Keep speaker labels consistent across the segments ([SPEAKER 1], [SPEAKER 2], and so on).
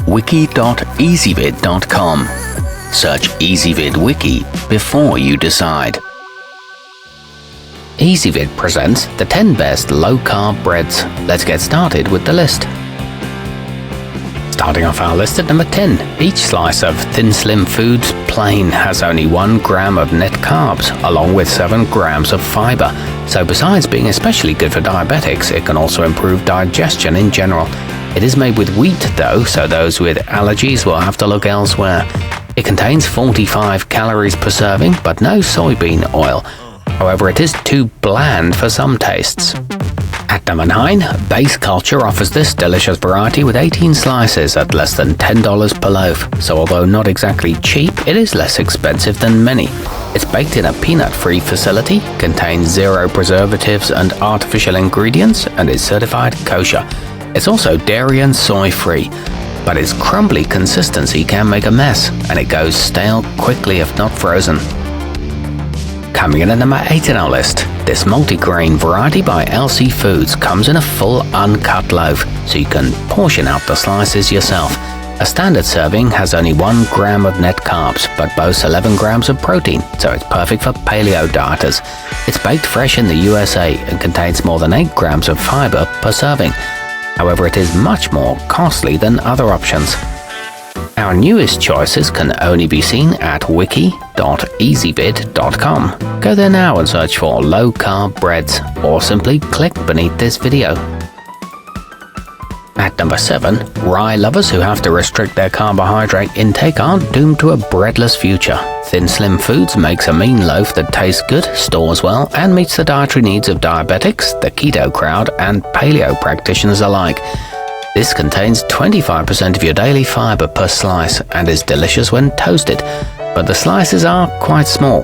[SPEAKER 1] wiki.ezvid.com. Search Ezvid Wiki before you decide. Ezvid presents the 10 best low-carb breads. Let's get started with the list. Starting off our list at number 10, each slice of thinslim foods plain has only 1 gram of net carbs, along with 7 grams of fiber. So besides being especially good for diabetics, it can also improve digestion in general. It is made with wheat though, so those with allergies will have to look elsewhere. It contains 45 calories per serving, but no soybean oil. However, it is too bland for some tastes. At number 9, Base Culture offers this delicious variety with 18 slices at less than $10 per loaf. So although not exactly cheap, it is less expensive than many. It's baked in a peanut-free facility, contains 0 preservatives and artificial ingredients, and is certified kosher. It's also dairy and soy-free, but its crumbly consistency can make a mess, and it goes stale quickly if not frozen. Coming in at number 8 in our list, this multi-grain variety by LC Foods comes in a full uncut loaf, so you can portion out the slices yourself. A standard serving has only 1 gram of net carbs, but boasts 11 grams of protein, so it's perfect for paleo dieters. It's baked fresh in the USA and contains more than 8 grams of fiber per serving. However, it is much more costly than other options. Our newest choices can only be seen at wiki.ezvid.com. Go there now and search for low-carb breads, or simply click beneath this video. At number 7, rye lovers who have to restrict their carbohydrate intake aren't doomed to a breadless future. thinslim Foods makes a mean loaf that tastes good, stores well, and meets the dietary needs of diabetics, the keto crowd, and paleo practitioners alike. This contains 25% of your daily fiber per slice and is delicious when toasted, but the slices are quite small.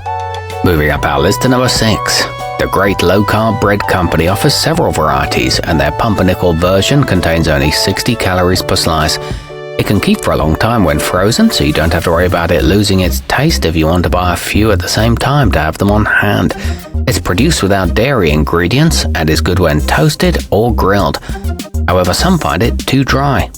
[SPEAKER 1] Moving up our list to number 6. The Great Low Carb Bread Company offers several varieties, and their pumpernickel version contains only 60 calories per slice. It can keep for a long time when frozen, so you don't have to worry about it losing its taste if you want to buy a few at the same time to have them on hand. It's produced without dairy ingredients and is good when toasted or grilled. However, some find it too dry.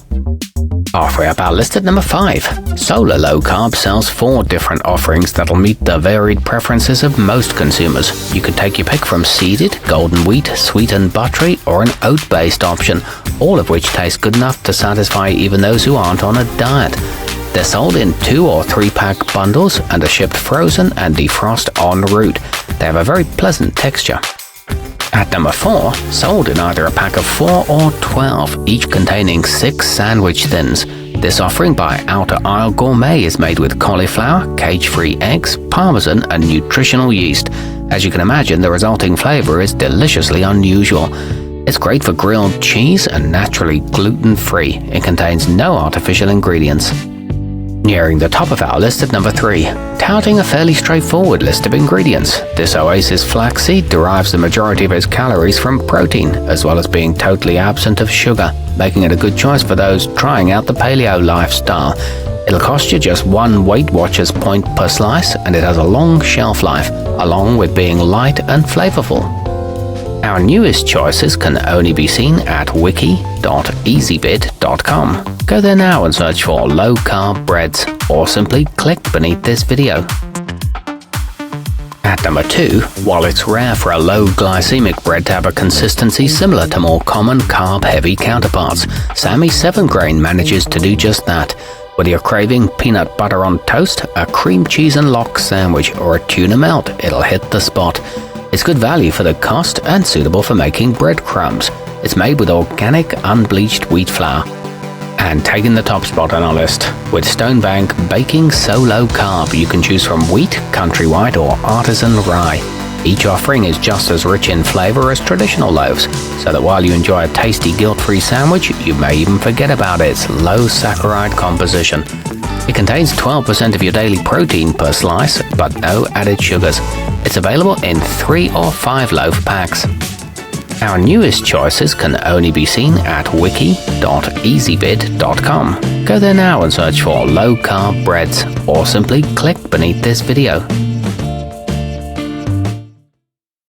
[SPEAKER 1] Halfway up our list at number 5, Sola Low Carb sells 4 different offerings that'll meet the varied preferences of most consumers. You can take your pick from seeded, golden wheat, sweet and buttery, or an oat-based option, all of which taste good enough to satisfy even those who aren't on a diet. They're sold in 2 or 3 pack bundles and are shipped frozen and defrost en route. They have a very pleasant texture. At number 4, sold in either a pack of 4 or 12, each containing 6 sandwich thins. This offering by Outer Isle Gourmet is made with cauliflower, cage-free eggs, parmesan, and nutritional yeast. As you can imagine, the resulting flavor is deliciously unusual. It's great for grilled cheese and naturally gluten-free. It contains no artificial ingredients. Nearing the top of our list at number 3, touting a fairly straightforward list of ingredients, this oasis flaxseed derives the majority of its calories from protein, as well as being totally absent of sugar, making it a good choice for those trying out the paleo lifestyle. It'll cost you just 1 Weight Watchers point per slice, and it has a long shelf life, along with being light and flavorful. Our newest choices can only be seen at wiki.ezvid.com. Go there now and search for low-carb breads, or simply click beneath this video. At number 2, while it's rare for a low-glycemic bread to have a consistency similar to more common carb-heavy counterparts, Sami 7-grain manages to do just that. Whether you're craving peanut butter on toast, a cream cheese and lox sandwich, or a tuna melt, it'll hit the spot. It's good value for the cost and suitable for making breadcrumbs. It's made with organic, unbleached wheat flour. And taking the top spot on our list, with Stonebank Baking So Low Carb, you can choose from wheat, country white, or artisan rye. Each offering is just as rich in flavor as traditional loaves, so that while you enjoy a tasty guilt-free sandwich, you may even forget about its low saccharide composition. It contains 12% of your daily protein per slice, but no added sugars. It's available in 3 or 5 loaf packs. Our newest choices can only be seen at wiki.ezvid.com. Go there now and search for low-carb breads, or simply click beneath this video.